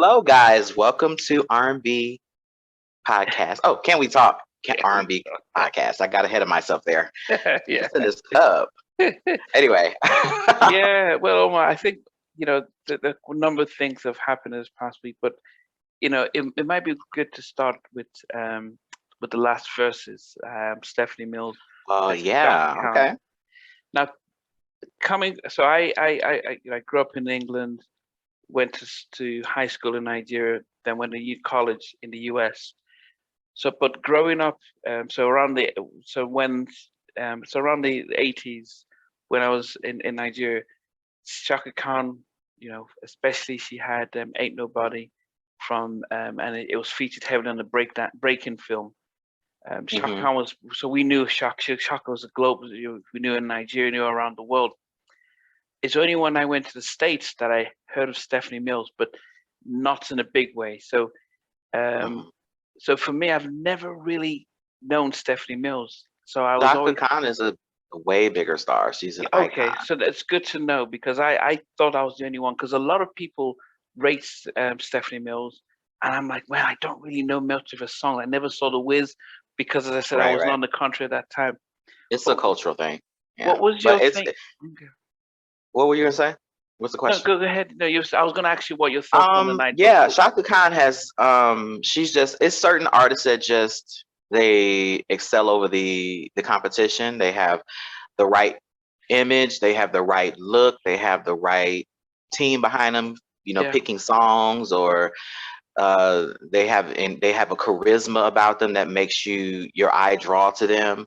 Hello, guys. Welcome to R&B podcast. Oh, can we talk? Can R&B podcast? I got ahead of myself there. Yeah. What's in this cup? Anyway. Yeah. Well, Omar, I think, the number of things have happened this past week, but it might be good to start with the last verses. Stephanie Mills Oh, versus Shaka yeah. Khan. Okay. Now, so I grew up in England, went to high school in Nigeria, then went to college in the US. So, but growing up, so around the so when so around the 80s, when I was in Nigeria, Chaka Khan, especially she had "Ain't Nobody" from and it was featured heavily on the breaking film. Chaka Hmm. Khan was, so we knew Chaka was a global. We knew in Nigeria, knew around the world. It's only when I went to the States that I heard of Stephanie Mills, but not in a big way. So um, Hmm. so for me, I've never really known Stephanie Mills. So I was Shaka always Khan is a way bigger star. She's an okay. icon. So that's good to know because I thought I was the only one because a lot of people rate Stephanie Mills, and I'm like, well, I don't really know much of her song. I never saw The Wiz because, as I said, I Right, wasn't right. on the country at that time. It's a But cultural thing. what Yeah. was But your it's, thing? Okay. what were you going to say? What's the No, question? go ahead. No, I was going to ask you what your thoughts on the night Yeah, before. Shaka Khan has she's just it's certain artists that just they excel over the competition. They have the right image, they have the right look, they have the right team behind them, Yeah. picking songs, or they have a charisma about them that makes your eye draw to them.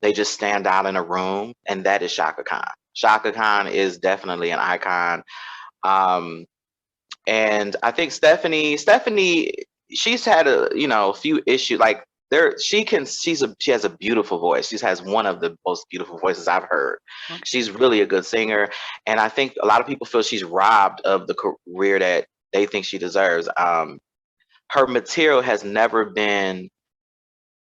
They just stand out in a room, and that is Shaka Khan. Shaka Khan is definitely an icon. Um, and I think Stephanie, she's had few issues. Like she has a beautiful voice. She has one of the most beautiful voices I've heard. Okay. She's really a good singer, and I think a lot of people feel she's robbed of the career that they think she deserves. Her material has never been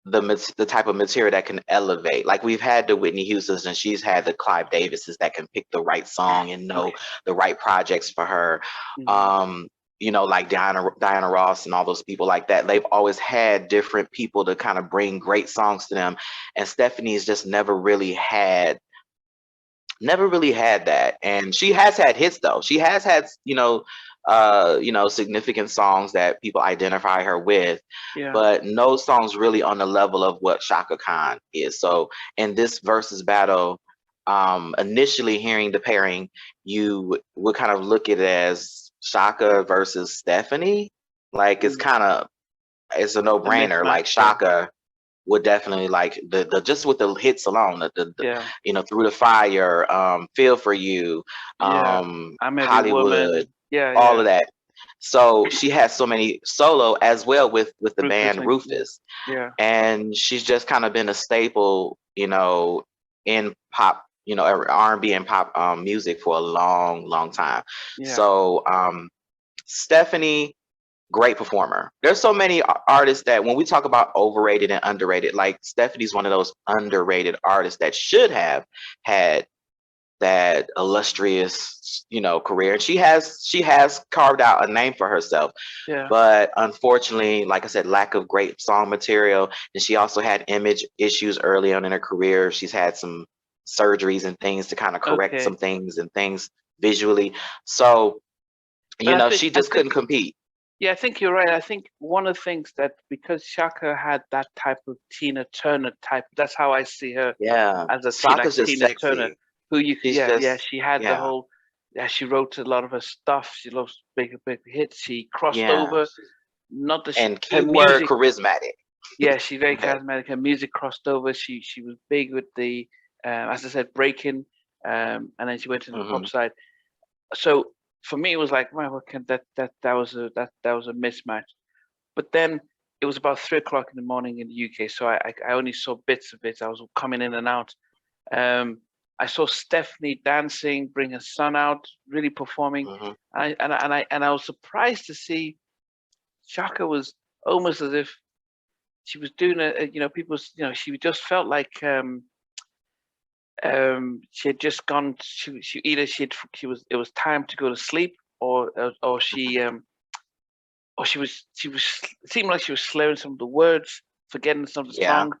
the type of material that can elevate. Like we've had the Whitney Houstons, and she's had the Clive Davises that can pick the right song and know Okay. the right projects for her. Hmm. Um, like Diana Ross and all those people like that. They've always had different people to kind of bring great songs to them, and Stephanie's just never really had that. And she has had hits though. She has had significant songs that people identify her with, Yeah. but no songs really on the level of what Shaka Khan is. So in this versus battle, initially hearing the pairing, you would kind of look at it as Shaka versus Stephanie. Like Mm. it's a The no-brainer. Like mismatch. Yeah. Shaka would definitely, like, the just with the hits alone, the Yeah. Through the Fire, Feel for You, Yeah. I'm every Hollywood, woman. Yeah. all Yeah. of that. So she has so many solo as well with the Rufus. band And yeah. Rufus, Yeah. and she's just kind of been a staple, in pop, R&B and pop music for a long, long time. Yeah. So Stephanie, great performer. There's so many artists that when we talk about overrated and underrated, like Stephanie's one of those underrated artists that should have had that illustrious, career. And she has carved out a name for herself. Yeah. But unfortunately, like I said, lack of great song material. And she also had image issues early on in her career. She's had some surgeries and things to kind of correct Okay. some things and things visually. So, But she just couldn't compete. yeah, I think you're right. I think one of the things that because Shaka had that type of Tina Turner type, that's how I see her Yeah. as a like Shaka's just Tina Turner, sexy. who you She's yeah, just, she had the yeah, whole yeah, she wrote a lot of her stuff. She loves big hits. She crossed yeah. over. Not that And her keyword music. charismatic. Yeah, she's very Okay. charismatic. Her music crossed over. She was big with the as I said, breaking, and then she went into the Hmm. pop side. So for me, it was like, wow, okay, that was a mismatch. But then it was about 3 o'clock in the morning in the UK, so I only saw bits of it. I was coming in and out. I saw Stephanie dancing, bring her son out, really performing. Hmm. And I was surprised to see Shaka was almost as if she was doing people, she just felt like she had just gone. She either she had, she was it was time to go to sleep, or Hmm. or it seemed like she was slurring some of the words, forgetting some of the Yeah. songs,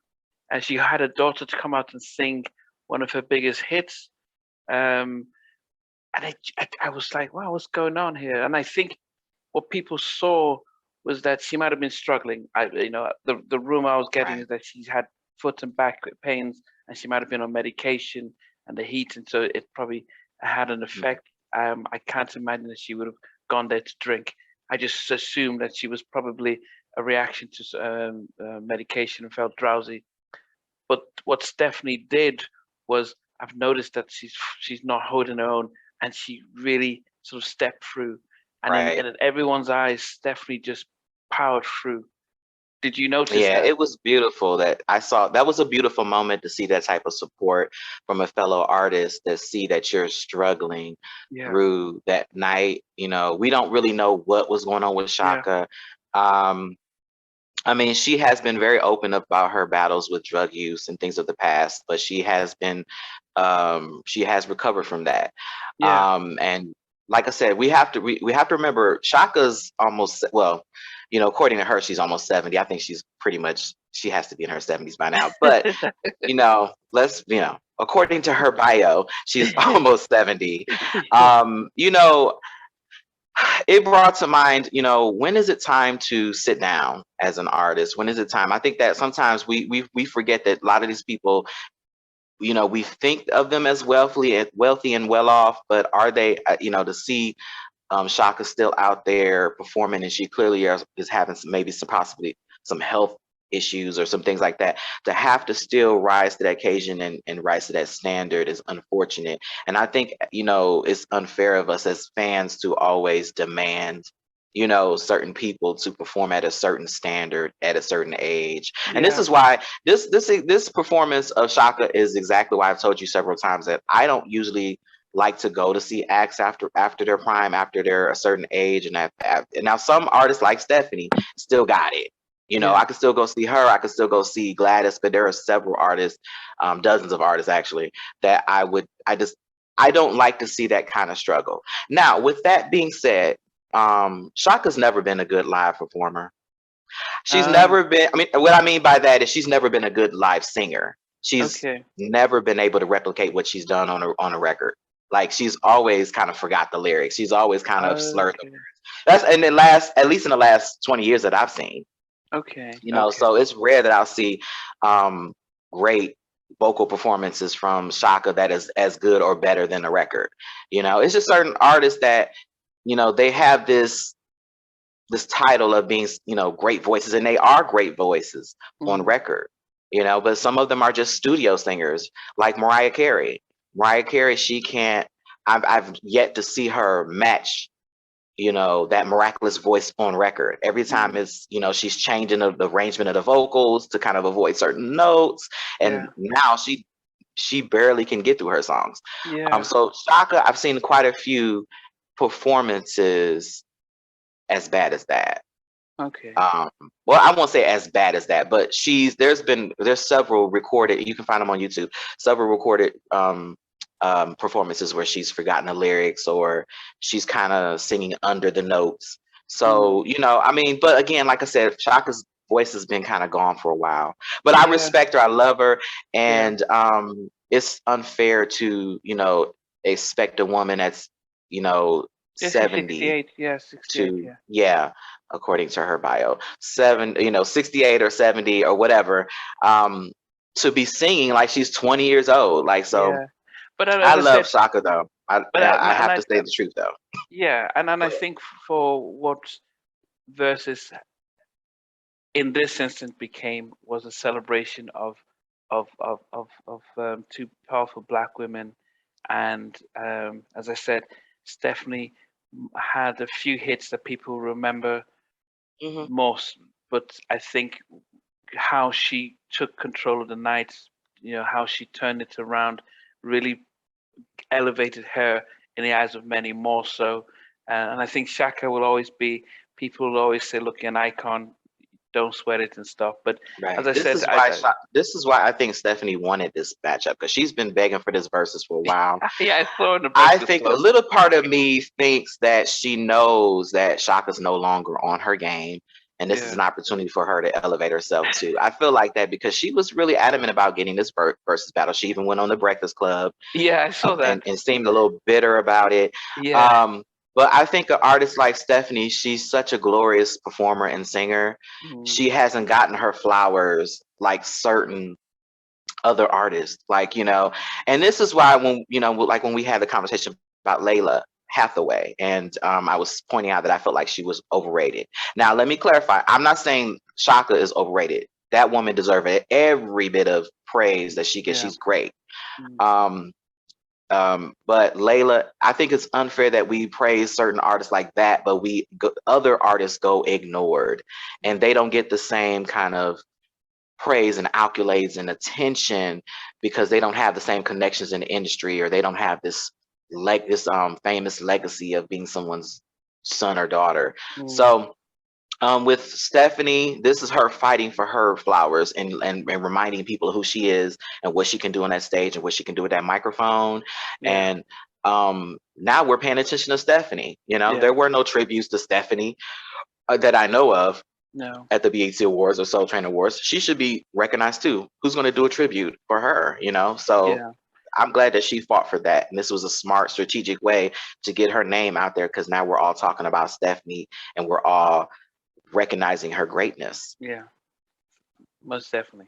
and she had a daughter to come out and sing one of her biggest hits. Um, and I was like, wow, what's going on here? And I think what people saw was that she might have been struggling. The rumor I was getting Right. is that she's had foot and back pains, and she might have been on medication and the heat, and so it probably had an Mm. effect. I can't imagine that she would have gone there to drink. I just assumed that she was probably a reaction to medication and felt drowsy. But what Stephanie did was, I've noticed that she's not holding her own, and she really sort of stepped through. And Right. in everyone's eyes, Stephanie just powered through. Did you notice Yeah, that? it was beautiful that I saw. That was a beautiful moment to see that type of support from a fellow artist, that see that you're struggling Yeah, through that night. We don't really know what was going on with yeah, Chaka. Um, I mean, she has been very open about her battles with drug use and things of the past, but she has recovered from that. yeah. And like I said, we have to remember Shaka's almost, well, according to her, she's almost 70. I think she has to be in her 70s by now. But according to her bio, she's almost 70. You know, it brought to mind, when is it time to sit down as an artist? When is it time? I think that sometimes we forget that a lot of these people, we think of them as wealthy and well off, but are they? To see Shaka still out there performing, and she clearly is having possibly some health issues or some things like that. To have to still rise to that occasion and rise to that standard is unfortunate. And I think, it's unfair of us as fans to always demand, certain people to perform at a certain standard at a certain age. And this Yeah. is why this performance of Shaka is exactly why I've told you several times that I don't usually like to go to see acts after their prime, after they're a certain age. And now some artists like Stephanie still got it. Yeah. I could still go see her. I could still go see Gladys, but there are several artists, dozens of artists actually, that I don't like to see that kind of struggle. Now, with that being said, Shaka's never been a good live performer. She's Um, never been, I mean, what I mean by that is she's never been a good live singer. She's okay. never been able to replicate what she's done on a record. Like, she's always kind of forgot the lyrics. She's always kind of slurred the Okay. words. That's in the last, at least in the last 20 years that I've seen. Okay. Okay. So it's rare that I'll see um great vocal performances from Shaka that is as good or better than the record. It's just certain artists that, they have this title of being, great voices, and they are great voices on Mm, record, but some of them are just studio singers, like Mariah Carey. Mariah Carey, she can't, I've yet to see her match, that miraculous voice on record. Every time mm, it's, she's changing the arrangement of the vocals to kind of avoid certain notes. yeah. And now she barely can get through her songs. Yeah. So Shaka, I've seen quite a few performances as bad as that. Okay. Um, well, I won't say as bad as that, but there's several recorded. You can find them on YouTube. Several recorded performances where she's forgotten the lyrics, or she's kind of singing under the notes. Mm, So, I mean, but again, like I said, Shaka's voice has been kind of gone for a while. But I yeah. respect her. I love her, Yeah. and it's unfair to, expect a woman that's, you know, Yeah. She's 70 68. Yeah. 68. to, Yeah. yeah, according to her bio, 68 or 70 or whatever, um to be singing like she's 20 years old. Like, so Yeah. But I as I love said, Shaka though. I but I have to say the truth though. yeah, and Go I ahead. think for what Versus in this instance became was a celebration of two powerful black women, and as I said, Stephanie had a few hits that people remember Hmm. most, but I think how she took control of the night, how she turned it around, really elevated her in the eyes of many more so. And I think Shaka will always be, people will always say, look, an icon, don't sweat it and stuff. But Right. as I This said, is why this is why I think Stephanie wanted this matchup, because she's been begging for this versus for a while. yeah, I saw in the I Breakfast think a Club. little part of me thinks that she knows that Shaka's no longer on her game, and this is an opportunity for her to elevate herself too. I feel like that because she was really adamant about getting this versus battle. She even went on the Breakfast Club, Yeah, I saw that. and seemed a little bitter about it. Yeah. But I think an artist like Stephanie, she's such a glorious performer and singer. She hasn't gotten her flowers like certain other artists, like, and this is why when, like when we had the conversation about Layla Hathaway, and I was pointing out that I felt like she was overrated. Now, let me clarify. I'm not saying Chaka is overrated. That woman deserves every bit of praise that she gets. Yeah. She's great. But Layla, I think it's unfair that we praise certain artists like that, but other artists go ignored, and they don't get the same kind of praise and accolades and attention because they don't have the same connections in the industry, or they don't have this famous legacy of being someone's son or daughter. So with Stephanie, this is her fighting for her flowers and reminding people who she is and what she can do on that stage and what she can do with that microphone. And now we're paying attention to Stephanie. There were no tributes to Stephanie that I know of. No. At the BET Awards or Soul Train Awards. She should be recognized too. Who's going to do a tribute for her? So I'm glad that she fought for that, and this was a smart, strategic way to get her name out there, because now we're all talking about Stephanie and we're all recognizing her greatness. Yeah, most definitely.